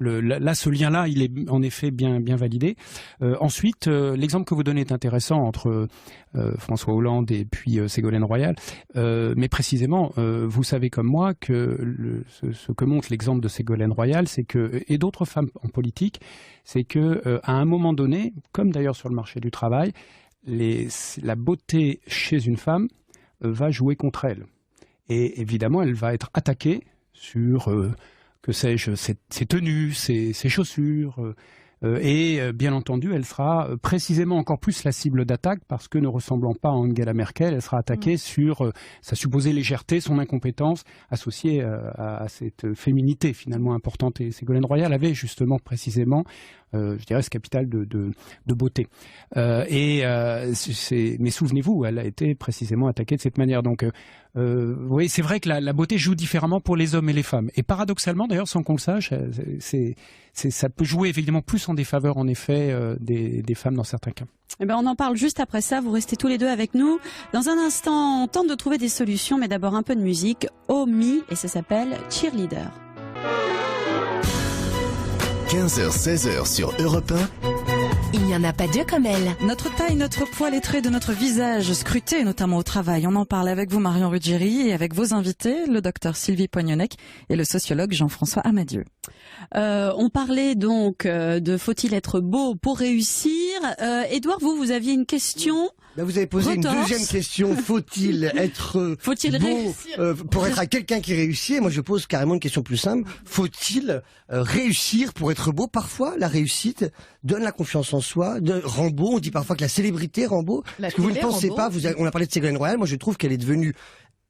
là, ce lien-là, il est en effet bien validé. Ensuite, l'exemple que vous donnez est intéressant entre François Hollande et puis Ségolène Royal. Mais précisément, vous savez comme moi que ce que montre l'exemple de Ségolène Royal, c'est que, et d'autres femmes en politique, c'est que à un moment donné, comme d'ailleurs sur le marché du travail, la beauté chez une femme va jouer contre elle. Et évidemment, elle va être attaquée sur, que sais-je, ses tenues, ses chaussures. Et bien entendu, elle sera précisément encore plus la cible d'attaque parce que, ne ressemblant pas à Angela Merkel, elle sera attaquée sur sa supposée légèreté, son incompétence associée à cette féminité finalement importante. Et Ségolène Royal avait justement précisément, je dirais, ce capital de beauté. Mais souvenez-vous, elle a été précisément attaquée de cette manière. Donc, oui, c'est vrai que la beauté joue différemment pour les hommes et les femmes. Et paradoxalement, d'ailleurs, sans qu'on le sache, ça peut jouer évidemment plus en défaveur, en effet, des femmes dans certains cas. Eh ben, on en parle juste après ça. Vous restez tous les deux avec nous. Dans un instant, on tente de trouver des solutions, mais d'abord un peu de musique. Oh Me, et ça s'appelle Cheerleader. 15h-16h sur Europe 1. Il n'y en a pas deux comme elle. Notre taille, notre poids, les traits de notre visage scrutés, notamment au travail. On en parle avec vous, Marion Ruggieri, et avec vos invités, le docteur Sylvie Poignonnec et le sociologue Jean-François Amadieu. On parlait donc de faut-il être beau pour réussir. Édouard, vous aviez une question. Là, vous avez posé une deuxième question. Faut-il être beau pour être à quelqu'un qui réussit? Moi, je pose carrément une question plus simple. Faut-il réussir pour être beau? Parfois, la réussite donne la confiance en soi, rend beau. On dit parfois que la célébrité rend beau. Parce que vous ne pensez pas, on a parlé de Ségolène Royal, moi je trouve qu'elle est devenue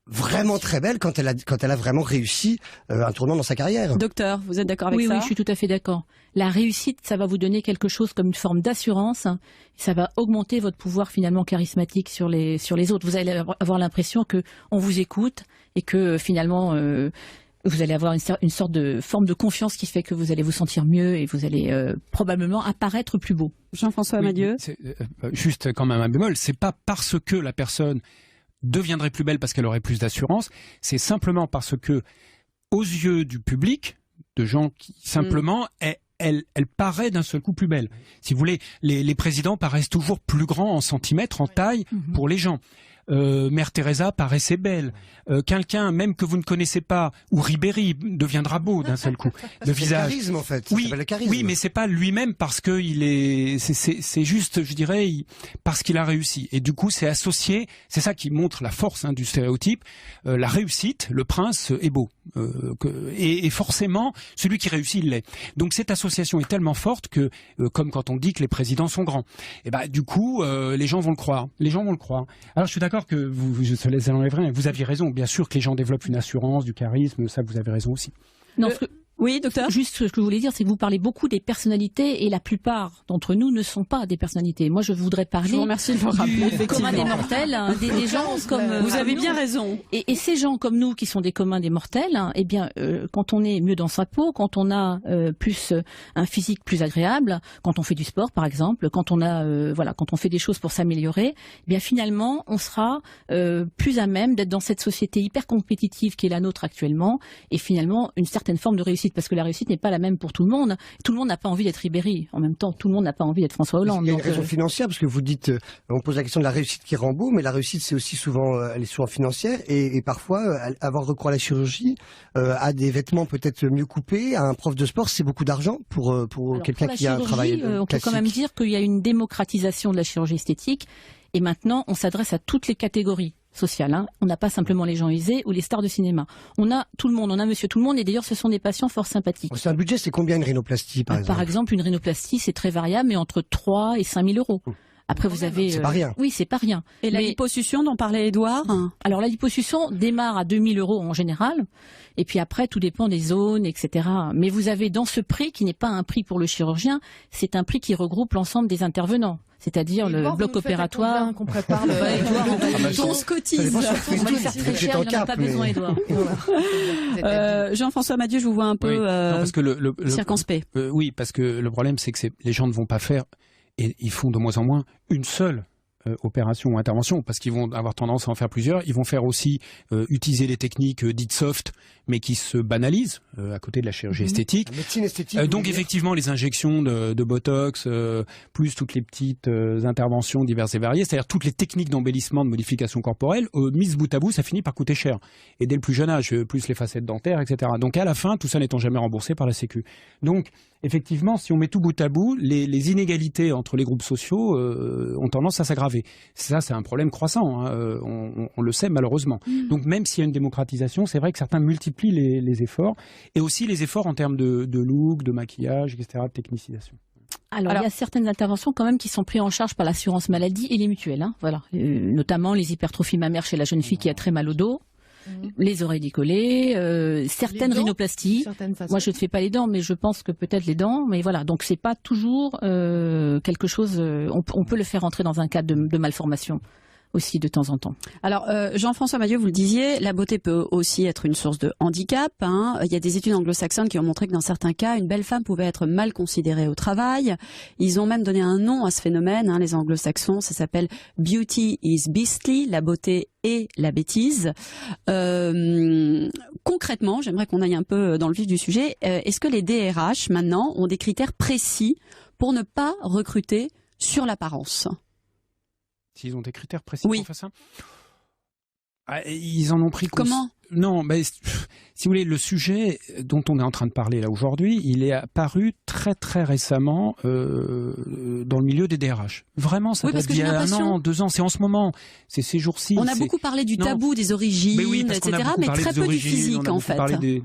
vraiment très belle quand elle a vraiment réussi un tournant dans sa carrière. Docteur, vous êtes d'accord avec ça? Oui, je suis tout à fait d'accord. La réussite, ça va vous donner quelque chose comme une forme d'assurance. Ça va augmenter votre pouvoir finalement charismatique sur les autres. Vous allez avoir l'impression que on vous écoute et que finalement vous allez avoir une sorte de forme de confiance qui fait que vous allez vous sentir mieux et vous allez probablement apparaître plus beau. Jean-François Amadieu. Juste quand même un bémol, c'est pas parce que la personne deviendrait plus belle parce qu'elle aurait plus d'assurance, c'est simplement parce que aux yeux du public, de gens qui simplement elle paraît d'un seul coup plus belle. Si vous voulez, les présidents paraissent toujours plus grands en centimètres, en taille, pour les gens. Mère Teresa paraissait belle. Quelqu'un, même que vous ne connaissez pas, ou Ribéry, deviendra beau d'un seul coup. Le visage. Le charisme, en fait. Oui, le charisme. oui, mais c'est pas lui-même parce que c'est juste, je dirais, parce qu'il a réussi. Et du coup, c'est associé. C'est ça qui montre la force du stéréotype. La réussite, le prince est beau. Et forcément, celui qui réussit, il l'est. Donc cette association est tellement forte que, comme quand on dit que les présidents sont grands, et du coup, les gens vont le croire. Les gens vont le croire. Alors je suis d'accord que je te laisse l'enlèverai. Vous aviez raison. Bien sûr que les gens développent une assurance, du charisme. Ça, vous avez raison aussi. Non, oui, docteur. Juste ce que je voulais dire, c'est que vous parlez beaucoup des personnalités et la plupart d'entre nous ne sont pas des personnalités. Moi, je voudrais parler. Je vous remercie de le rappeler. Du commun des mortels, des gens comme. Vous avez bien raison. Et ces gens comme nous qui sont des communs des mortels, eh bien, quand on est mieux dans sa peau, quand on a plus un physique plus agréable, quand on fait du sport, par exemple, quand on a quand on fait des choses pour s'améliorer, eh bien finalement, on sera plus à même d'être dans cette société hyper compétitive qui est la nôtre actuellement, et finalement une certaine forme de réussite. Parce que la réussite n'est pas la même pour tout le monde. Tout le monde n'a pas envie d'être Ribéry. En même temps, tout le monde n'a pas envie d'être François Hollande. Il y a une raison financière, parce que vous dites, on pose la question de la réussite qui rend beau, mais la réussite, c'est aussi souvent, elle est souvent financière, et parfois, avoir recours à la chirurgie, à des vêtements peut-être mieux coupés, à un prof de sport, c'est beaucoup d'argent pour quelqu'un qui a un travail on peut quand même dire qu'il y a une démocratisation de la chirurgie esthétique, et maintenant, on s'adresse à toutes les catégories sociales. On n'a pas simplement les gens aisés ou les stars de cinéma. On a tout le monde, on a monsieur tout le monde, et d'ailleurs ce sont des patients fort sympathiques. C'est un budget, c'est combien une rhinoplastie par exemple? Par exemple, une rhinoplastie, c'est très variable, mais entre 3 et 5 000 euros. Après, vous avez... C'est pas rien. Oui, c'est pas rien. Et la liposuction dont parlait Édouard? Alors, la liposuction démarre à 2 000 euros en général. Et puis après, tout dépend des zones, etc. Mais vous avez dans ce prix, qui n'est pas un prix pour le chirurgien, c'est un prix qui regroupe l'ensemble des intervenants. C'est-à-dire le bloc opératoire. Qu'on prépare le... On se cotise. On va le faire très cher, il n'en a pas besoin, Édouard. Jean-François Amadieu, je vous vois un peu circonspect. Oui, parce que le problème, c'est que les gens ne vont pas faire, et ils font de moins en moins, une seule opération ou intervention, parce qu'ils vont avoir tendance à en faire plusieurs. Ils vont faire aussi utiliser les techniques dites soft, mais qui se banalisent à côté de la chirurgie esthétique. La médecine esthétique. Donc effectivement, les injections de Botox, plus toutes les petites interventions diverses et variées, c'est-à-dire toutes les techniques d'embellissement, de modification corporelle, mises bout à bout, ça finit par coûter cher. Et dès le plus jeune âge, plus les facettes dentaires, etc. Donc à la fin, tout ça n'étant jamais remboursé par la Sécu. Donc effectivement, si on met tout bout à bout, les inégalités entre les groupes sociaux ont tendance à s'aggraver. Ça, c'est un problème croissant, on le sait malheureusement. Donc même s'il y a une démocratisation, c'est vrai que certains multiplient les efforts, et aussi les efforts en termes de look, de maquillage, etc., de technicisation. Alors, il y a certaines interventions quand même qui sont prises en charge par l'assurance maladie et les mutuelles. Voilà. Notamment les hypertrophies mammaires chez la jeune fille qui a très mal au dos. Les oreilles décollées, certaines rhinoplasties. Moi, je ne fais pas les dents, mais je pense que peut-être les dents. Mais voilà, donc c'est pas toujours quelque chose. On peut le faire entrer dans un cadre de malformation. aussi de temps en temps. Alors Jean-François Madieu, vous le disiez, la beauté peut aussi être une source de handicap. Il y a des études anglo-saxonnes qui ont montré que dans certains cas, une belle femme pouvait être mal considérée au travail. Ils ont même donné un nom à ce phénomène, les anglo-saxons, ça s'appelle « Beauty is beastly », la beauté et la bêtise. Concrètement, j'aimerais qu'on aille un peu dans le vif du sujet. Est-ce que les DRH, maintenant, ont des critères précis pour ne pas recruter sur l'apparence? S'ils ont des critères précis pour faire ça, ils en ont pris. Comment? Non, mais si vous voulez, le sujet dont on est en train de parler là aujourd'hui, il est apparu très très récemment dans le milieu des DRH. Vraiment, ça date d'il y a 1 an, 2 ans. C'est en ce moment, c'est ces jours-ci. On a beaucoup parlé du tabou des origines, etc., mais très peu du physique en fait. On a beaucoup parlé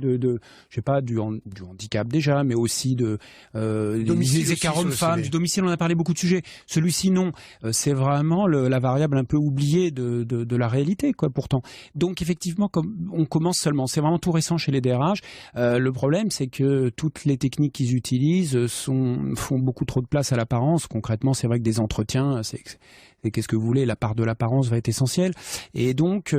je sais pas, du handicap déjà, mais aussi des écarts hommes-femmes, du domicile. On a parlé beaucoup de sujets. Celui-ci, non. C'est vraiment la variable un peu oubliée de la réalité, quoi. Pourtant, donc effectivement, comme on commence seulement. C'est vraiment tout récent chez les DRH. Le problème, c'est que toutes les techniques qu'ils utilisent font beaucoup trop de place à l'apparence. Concrètement, c'est vrai que des entretiens, et qu'est-ce que vous voulez, la part de l'apparence va être essentielle. Et donc,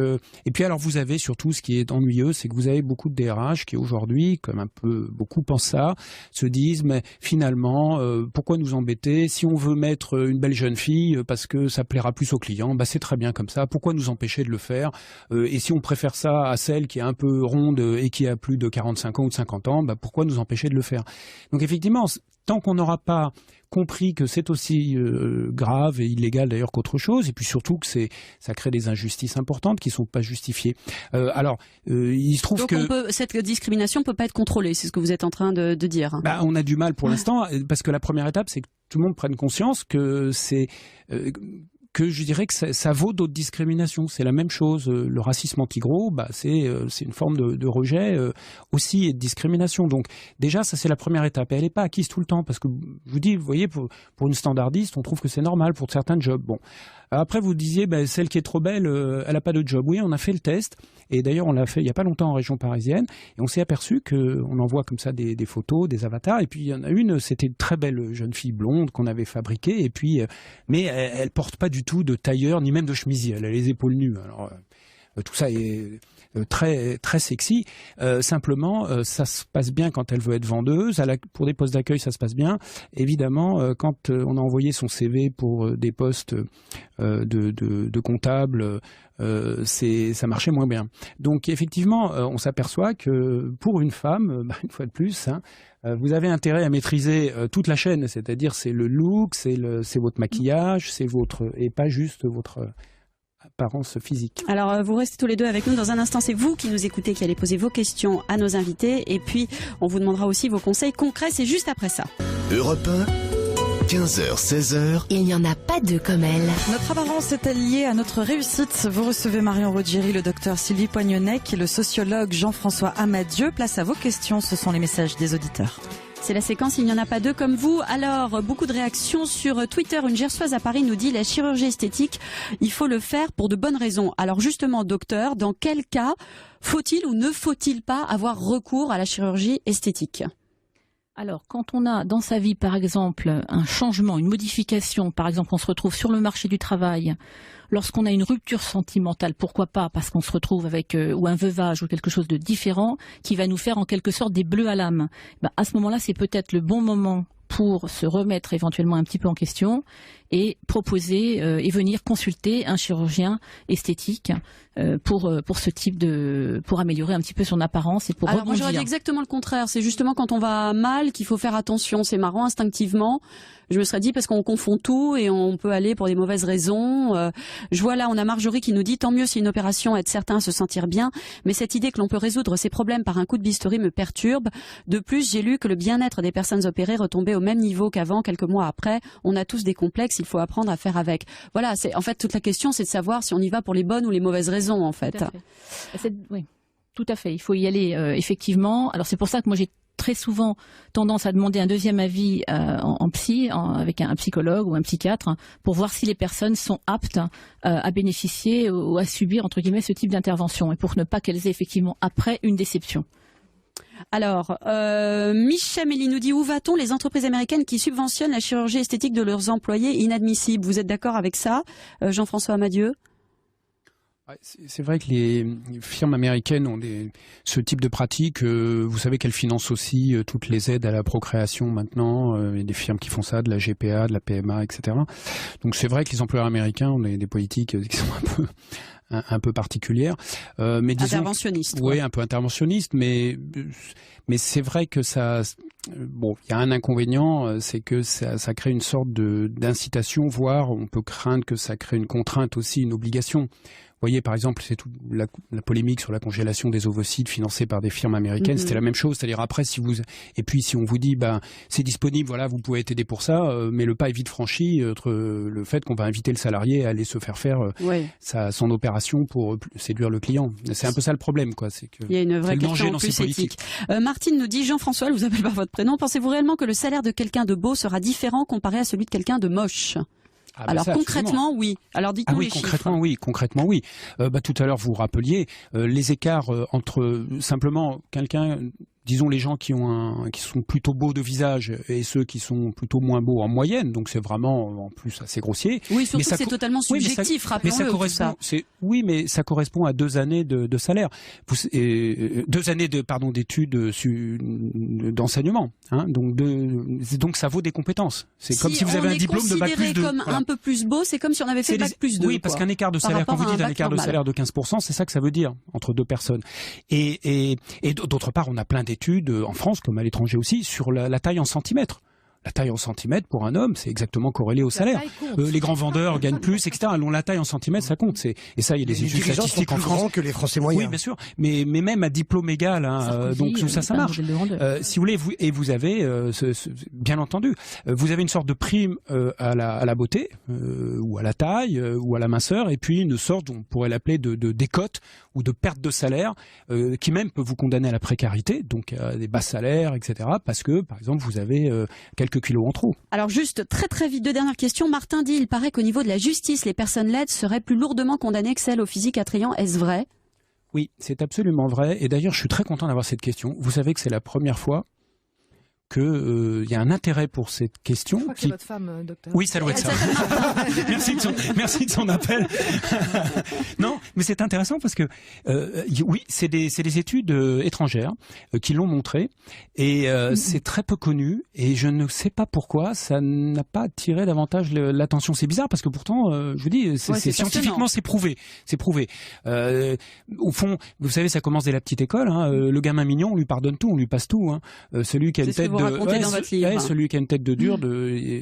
et puis alors vous avez surtout, ce qui est ennuyeux, c'est que vous avez beaucoup de DRH qui aujourd'hui, comme un peu beaucoup pensent ça, se disent mais finalement, pourquoi nous embêter? Si on veut mettre une belle jeune fille parce que ça plaira plus aux clients, c'est très bien comme ça. Pourquoi nous empêcher de le faire? Et si on préfère ça à celle qui est un peu ronde et qui a plus de 45 ans ou de 50 ans, pourquoi nous empêcher de le faire? Donc effectivement, tant qu'on n'aura pas compris que c'est aussi grave et illégal d'ailleurs qu'autre chose, et puis surtout que ça crée des injustices importantes qui ne sont pas justifiées. Il se trouve donc que cette discrimination peut pas être contrôlée, c'est ce que vous êtes en train de dire. On a du mal pour l'instant, parce que la première étape, c'est que tout le monde prenne conscience que que je dirais que ça vaut d'autres discriminations. C'est la même chose. Le racisme anti-gros, c'est une forme de rejet aussi et de discrimination. Donc déjà, ça c'est la première étape. Et elle n'est pas acquise tout le temps, parce que je vous dis, vous voyez, pour une standardiste, on trouve que c'est normal pour certains jobs. Bon. Après, vous disiez, celle qui est trop belle, elle n'a pas de job. Oui, on a fait le test. Et d'ailleurs, on l'a fait il n'y a pas longtemps en région parisienne. Et on s'est aperçu qu'on envoie comme ça des photos, des avatars. Et puis, il y en a une, c'était une très belle jeune fille blonde qu'on avait fabriquée. Et puis, mais elle porte pas du tout de tailleur, ni même de chemisier. Elle a les épaules nues. Alors, tout ça est très très sexy. Simplement, ça se passe bien quand elle veut être vendeuse. Pour des postes d'accueil, ça se passe bien. Évidemment, quand on a envoyé son CV pour des postes de comptable, ça marchait moins bien. Donc effectivement, on s'aperçoit que pour une femme, une fois de plus, vous avez intérêt à maîtriser toute la chaîne, c'est-à-dire c'est le look, c'est votre maquillage, et pas juste votre apparence physique. Alors vous restez tous les deux avec nous dans un instant, c'est vous qui nous écoutez qui allez poser vos questions à nos invités et puis on vous demandera aussi vos conseils concrets, c'est juste après ça. Europe 1, 15h, 16h. Il n'y en a pas deux comme elle. Notre apparence est-elle liée à notre réussite? Vous recevez Marion Ruggieri, le docteur Sylvie Poignonnec et le sociologue Jean-François Amadieu. Place à vos questions, ce sont les messages des auditeurs. C'est la séquence, il n'y en a pas deux comme vous. Alors, beaucoup de réactions sur Twitter. Une Gersoise à Paris nous dit la chirurgie esthétique, il faut le faire pour de bonnes raisons. Alors justement, docteur, dans quel cas faut-il ou ne faut-il pas avoir recours à la chirurgie esthétique ? Alors, quand on a dans sa vie, par exemple, un changement, une modification, par exemple, on se retrouve sur le marché du travail, lorsqu'on a une rupture sentimentale, pourquoi pas, parce qu'on se retrouve avec ou un veuvage ou quelque chose de différent qui va nous faire en quelque sorte des bleus à l'âme. À ce moment-là, c'est peut-être le bon moment pour se remettre éventuellement un petit peu en question et proposer et venir consulter un chirurgien esthétique pour ce type pour améliorer un petit peu son apparence et pour rebondir. Moi j'aurais dit exactement le contraire, c'est justement quand on va mal qu'il faut faire attention, c'est marrant instinctivement. Je me serais dit parce qu'on confond tout et on peut aller pour des mauvaises raisons. Je vois là, on a Marjorie qui nous dit tant mieux si une opération aide certains à se sentir bien, mais cette idée que l'on peut résoudre ces problèmes par un coup de bistouri me perturbe. De plus, j'ai lu que le bien-être des personnes opérées retombait au même niveau qu'avant, quelques mois après. On a tous des complexes, il faut apprendre à faire avec. Voilà, en fait toute la question, c'est de savoir si on y va pour les bonnes ou les mauvaises raisons en fait. Oui, tout à fait. Il faut y aller effectivement. Alors c'est pour ça que moi j'ai très souvent tendance à demander un deuxième avis en psy, avec un psychologue ou un psychiatre, pour voir si les personnes sont aptes à bénéficier ou à subir, entre guillemets, ce type d'intervention, et pour ne pas qu'elles aient effectivement après une déception. Alors, Michel Méli nous dit où va-t-on? Les entreprises américaines qui subventionnent la chirurgie esthétique de leurs employés, inadmissible. Vous êtes d'accord avec ça, Jean-François Amadieu? C'est vrai que les firmes américaines ont ce type de pratique. Vous savez qu'elles financent aussi toutes les aides à la procréation maintenant. Il y a des firmes qui font ça, de la GPA, de la PMA, etc. Donc c'est vrai que les employeurs américains ont des politiques qui sont un peu particulières. Mais disons, interventionnistes. Oui, un peu interventionnistes, mais c'est vrai que ça... Bon, il y a un inconvénient, c'est que ça crée une sorte d'incitation, voire on peut craindre que ça crée une contrainte aussi, une obligation. Vous voyez, par exemple, c'est toute la polémique sur la congélation des ovocytes financée par des firmes américaines. C'était la même chose, c'est-à-dire après, si on vous dit, c'est disponible, voilà, vous pouvez être aidé pour ça, mais le pas est vite franchi entre le fait qu'on va inviter le salarié à aller se faire son opération pour séduire le client. C'est un peu ça le problème, quoi. C'est que il y a une vraie question question en plus éthique. Martine nous dit, Jean-François, elle vous appelle par votre prénom, pensez-vous réellement que le salaire de quelqu'un de beau sera différent comparé à celui de quelqu'un de moche ? Alors concrètement, oui. Alors dites-nous les chiffres. Concrètement, oui. Tout à l'heure, vous rappeliez les écarts entre simplement quelqu'un, disons les gens qui sont plutôt beaux de visage et ceux qui sont plutôt moins beaux en moyenne. Donc c'est vraiment en plus assez grossier. Oui, surtout que c'est totalement subjectif. Rappelons-le. Oui, mais ça correspond à 2 années de salaire, 2 années d'études d'enseignement. Hein, donc ça vaut des compétences. C'est comme si vous avez un diplôme de bac plus 2. Comme un peu plus beau, c'est comme si on avait fait bac plus 2. Oui, parce qu'un écart de salaire, quand vous dites un écart de salaire de 15%, c'est ça que ça veut dire entre 2 personnes. Et d'autre part, on a plein d'études en France comme à l'étranger aussi sur la taille en centimètres. La taille en centimètres pour un homme, c'est exactement corrélé au salaire. Les grands vendeurs gagnent plus, etc. Alors la taille en centimètres, ça compte. Et ça, il y a des études statistiques en France. Plus grands que les Français moyens. Oui, bien sûr. Mais même à diplôme égal, donc ça marche. Si vous voulez, vous avez, bien entendu, vous avez une sorte de prime à la beauté, ou à la taille, ou à la minceur, et puis une sorte, on pourrait l'appeler de décote ou de perte de salaire, qui même peut vous condamner à la précarité, donc à des bas salaires, etc. Parce que, par exemple, vous avez quelques kilos en trop. Alors juste très très vite, 2 dernières questions. Martin dit, il paraît qu'au niveau de la justice, les personnes laides seraient plus lourdement condamnées que celles au physique attrayant. Est-ce vrai ? Oui, c'est absolument vrai. Et d'ailleurs, je suis très content d'avoir cette question. Vous savez que c'est la première fois qu'il y a un intérêt pour cette question. Je crois que c'est votre femme, docteur. Oui, ça doit être ça. Merci de son appel. Non, mais c'est intéressant parce que oui, c'est des études étrangères qui l'ont montré et c'est très peu connu et je ne sais pas pourquoi ça n'a pas attiré davantage l'attention. C'est bizarre parce que pourtant, je vous dis, c'est scientifiquement c'est prouvé. Au fond, vous savez, ça commence dès la petite école. Hein, le gamin mignon, on lui pardonne tout, on lui passe tout. Hein. Celui qui a une tête celui qui a une tête de dur,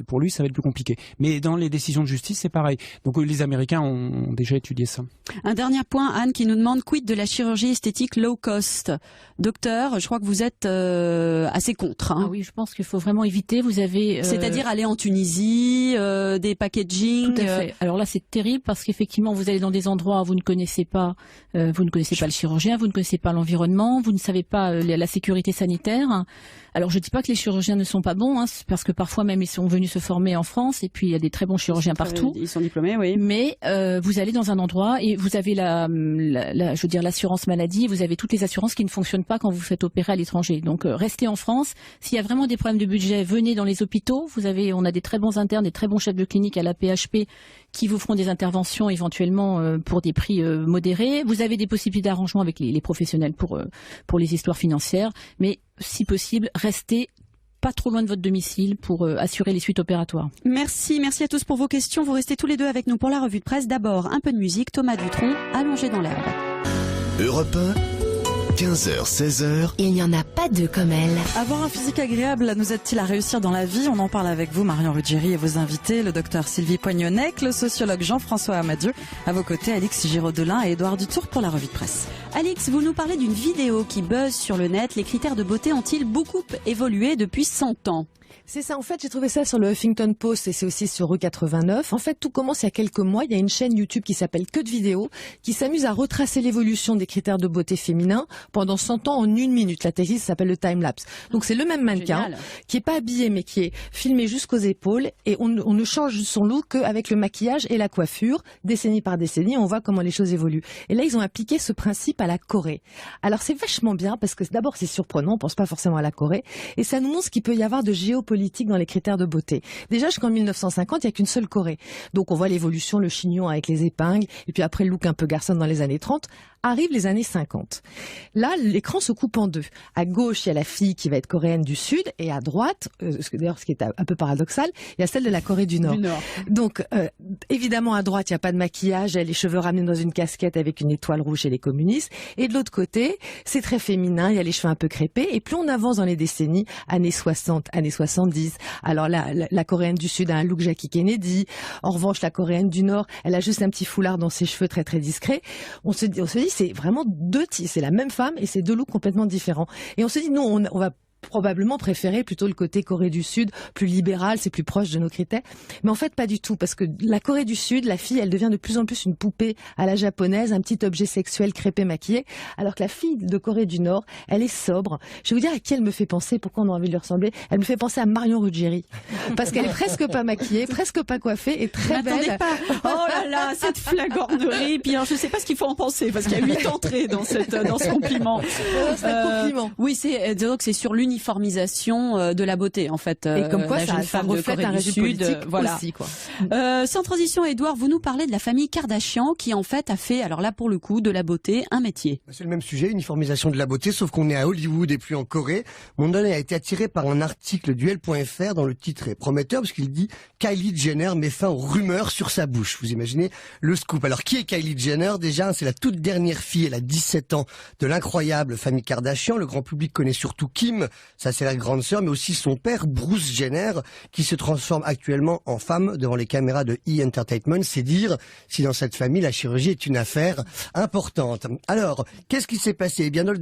pour lui, ça va être plus compliqué. Mais dans les décisions de justice, c'est pareil. Donc les Américains ont déjà étudié ça. Un dernier point, Anne, qui nous demande quid de la chirurgie esthétique low cost. Docteur, je crois que vous êtes assez contre. Hein. Ah oui, je pense qu'il faut vraiment éviter. Vous avez, c'est-à-dire aller en Tunisie, des packaging. Tout à fait. Alors là, c'est terrible parce qu'effectivement, vous allez dans des endroits où vous ne connaissez pas, le chirurgien, vous ne connaissez pas l'environnement, vous ne savez pas la sécurité sanitaire. Alors je dis pas que les chirurgiens ne sont pas bons, hein, parce que parfois même ils sont venus se former en France et puis il y a des très bons chirurgiens partout. Ils sont diplômés, oui. Mais vous allez dans un endroit et vous avez l'assurance maladie, vous avez toutes les assurances qui ne fonctionnent pas quand vous faites opérer à l'étranger. Donc restez en France. S'il y a vraiment des problèmes de budget, venez dans les hôpitaux. On a des très bons internes, des très bons chefs de clinique à la PHP qui vous feront des interventions éventuellement pour des prix modérés. Vous avez des possibilités d'arrangement avec les professionnels pour les histoires financières, mais si possible, restez pas trop loin de votre domicile pour assurer les suites opératoires. Merci à tous pour vos questions. Vous restez tous les deux avec nous pour la revue de presse. D'abord, un peu de musique. Thomas Dutronc, Allongé dans l'herbe. Europe 1, 15h, 16h. Il n'y en a pas 2 comme elle. Avoir un physique agréable nous aide-t-il à réussir dans la vie? On en parle avec vous, Marion Ruggieri, et vos invités, le docteur Sylvie Poignonnec, le sociologue Jean-François Amadieu, à vos côtés, Alix Giraud-Delin et Édouard Dutour pour la revue de presse. Alix, vous nous parlez d'une vidéo qui buzz sur le net. Les critères de beauté ont-ils beaucoup évolué depuis 100 ans? C'est ça, en fait, j'ai trouvé ça sur le Huffington Post et c'est aussi sur rue 89. En fait, tout commence il y a quelques mois. Il y a une chaîne YouTube qui s'appelle Que de vidéos, qui s'amuse à retracer l'évolution des critères de beauté féminin pendant 100 ans en 1 minute. La technique s'appelle le time-lapse. Donc c'est le même mannequin qui est pas habillé mais qui est filmé jusqu'aux épaules et on ne change son look qu'avec le maquillage et la coiffure. Décennie par décennie, on voit comment les choses évoluent. Et là, ils ont appliqué ce principe à la Corée. Alors c'est vachement bien parce que d'abord c'est surprenant, on pense pas forcément à la Corée et ça nous montre ce qu'il peut y avoir de géopolitique géopolitique dans les critères de beauté. Déjà, jusqu'en 1950, il n'y a qu'une seule Corée. Donc on voit l'évolution, le chignon avec les épingles, et puis après le look un peu garçon dans les années 30. Arrivent les années 50. Là, l'écran se coupe en deux. À gauche, il y a la fille qui va être coréenne du Sud, et à droite, d'ailleurs ce qui est un peu paradoxal, il y a celle de la Corée du Nord. Donc, évidemment, à droite, il n'y a pas de maquillage, elle a les cheveux ramenés dans une casquette avec une étoile rouge chez les communistes. Et de l'autre côté, c'est très féminin, il y a les cheveux un peu crépés. Et plus on avance dans les décennies, années 60, années 70, alors là, la Coréenne du Sud a un look Jackie Kennedy. En revanche, la Coréenne du Nord, elle a juste un petit foulard dans ses cheveux très très discret. On se dit, c'est vraiment c'est la même femme et c'est deux looks complètement différents. Et on se dit, non, on va probablement préférer plutôt le côté Corée du Sud, plus libéral, c'est plus proche de nos critères. Mais en fait, pas du tout, parce que la Corée du Sud, la fille, elle devient de plus en plus une poupée à la japonaise, un petit objet sexuel crépé maquillé, alors que la fille de Corée du Nord, elle est sobre. Je vais vous dire à qui elle me fait penser, pourquoi on a envie de lui ressembler. Elle me fait penser à Marion Ruggieri, parce qu'elle est presque pas maquillée, presque pas coiffée et très belle. Pas. Oh là là, cette flagornerie. Puis alors, je sais pas ce qu'il faut en penser, parce qu'il y a 8 entrées dans ce compliment. C'est un compliment. Oui, disons que c'est sur l'uniformisation de la beauté, en fait. Et comme quoi, ça reflète un régime politique voilà. aussi, quoi. Sans transition, Édouard, vous nous parlez de la famille Kardashian qui, en fait, a fait, alors là, pour le coup, de la beauté un métier. C'est le même sujet, uniformisation de la beauté, sauf qu'on est à Hollywood et plus en Corée. Mon œil a été attiré par un article du Elle.fr dont le titre est prometteur parce qu'il dit Kylie Jenner met fin aux rumeurs sur sa bouche. Vous imaginez le scoop. Alors, qui est Kylie Jenner? Déjà, c'est la toute dernière fille, elle a 17 ans, de l'incroyable famille Kardashian. Le grand public connaît surtout Kim, ça c'est la grande sœur, mais aussi son père, Bruce Jenner, qui se transforme actuellement en femme devant les caméras de E! Entertainment. C'est dire si dans cette famille, la chirurgie est une affaire importante. Alors, qu'est-ce qui s'est passé? Eh bien, dans le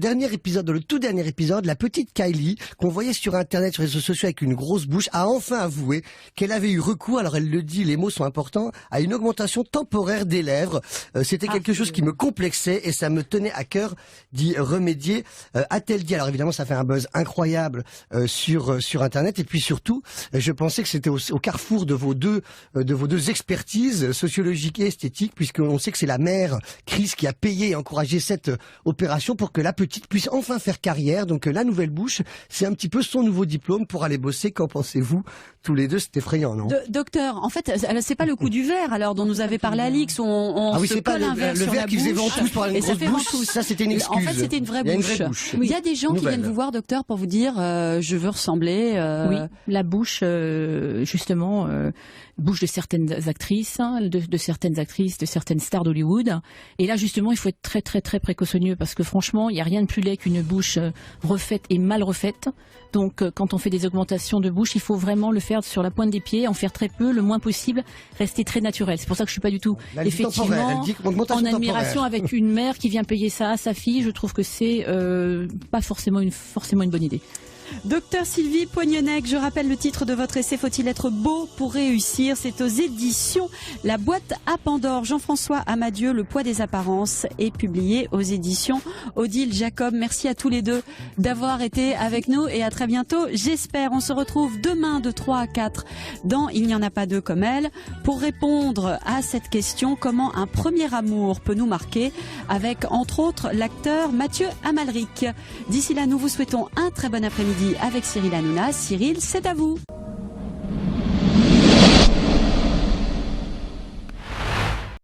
tout dernier épisode, la petite Kylie, qu'on voyait sur Internet, sur les réseaux sociaux avec une grosse bouche, a enfin avoué qu'elle avait eu recours, alors elle le dit, les mots sont importants, à une augmentation temporaire des lèvres. C'était quelque chose qui me complexait et ça me tenait à cœur d'y remédier. A-t-elle dit? Alors évidemment, ça fait un buzz incroyable sur Internet, et puis surtout, je pensais que c'était au carrefour de vos deux expertises sociologiques et esthétiques, puisqu'on sait que c'est la mère Chris qui a payé et encouragé cette opération pour que la petite puisse enfin faire carrière. Donc la nouvelle bouche, c'est un petit peu son nouveau diplôme pour aller bosser. Qu'en pensez-vous tous les deux? C'est effrayant, non? Docteur, en fait, c'est pas le coup du verre alors dont nous avait parlé Alix, on se colle un verre sur la bouche. Le verre qui faisait ventouse pour une grosse bouche, ça c'était une excuse. En fait, c'était une vraie bouche. Il y a des gens qui viennent vous voir, docteur, pour vous dire je veux ressembler. Oui, la bouche, justement, bouche de certaines actrices, de certaines actrices, de certaines stars d'Hollywood. Et là, justement, il faut être très très très précautionneux parce que franchement, il n'y a rien de plus laid qu'une bouche refaite et mal refaite. Donc, quand on fait des augmentations de bouche, il faut vraiment le faire sur la pointe des pieds, en faire très peu, le moins possible, rester très naturel. C'est pour ça que je suis pas du tout effectivement en admiration avec une mère qui vient payer ça à sa fille. Je trouve que c'est pas forcément une bonne idée. Docteur Sylvie Poignonnec, je rappelle le titre de votre essai, Faut-il être beau pour réussir? C'est aux éditions La Boîte à Pandore. Jean-François Amadieu, Le poids des apparences, est publié aux éditions Odile Jacob. Merci à tous les deux d'avoir été avec nous et à très bientôt. J'espère, on se retrouve demain de 3 à 4 dans Il n'y en a pas deux comme elle pour répondre à cette question: comment un premier amour peut nous marquer, avec entre autres l'acteur Mathieu Amalric. D'ici là, nous vous souhaitons un très bon après-midi avec Cyril Hanouna. Cyril, c'est à vous.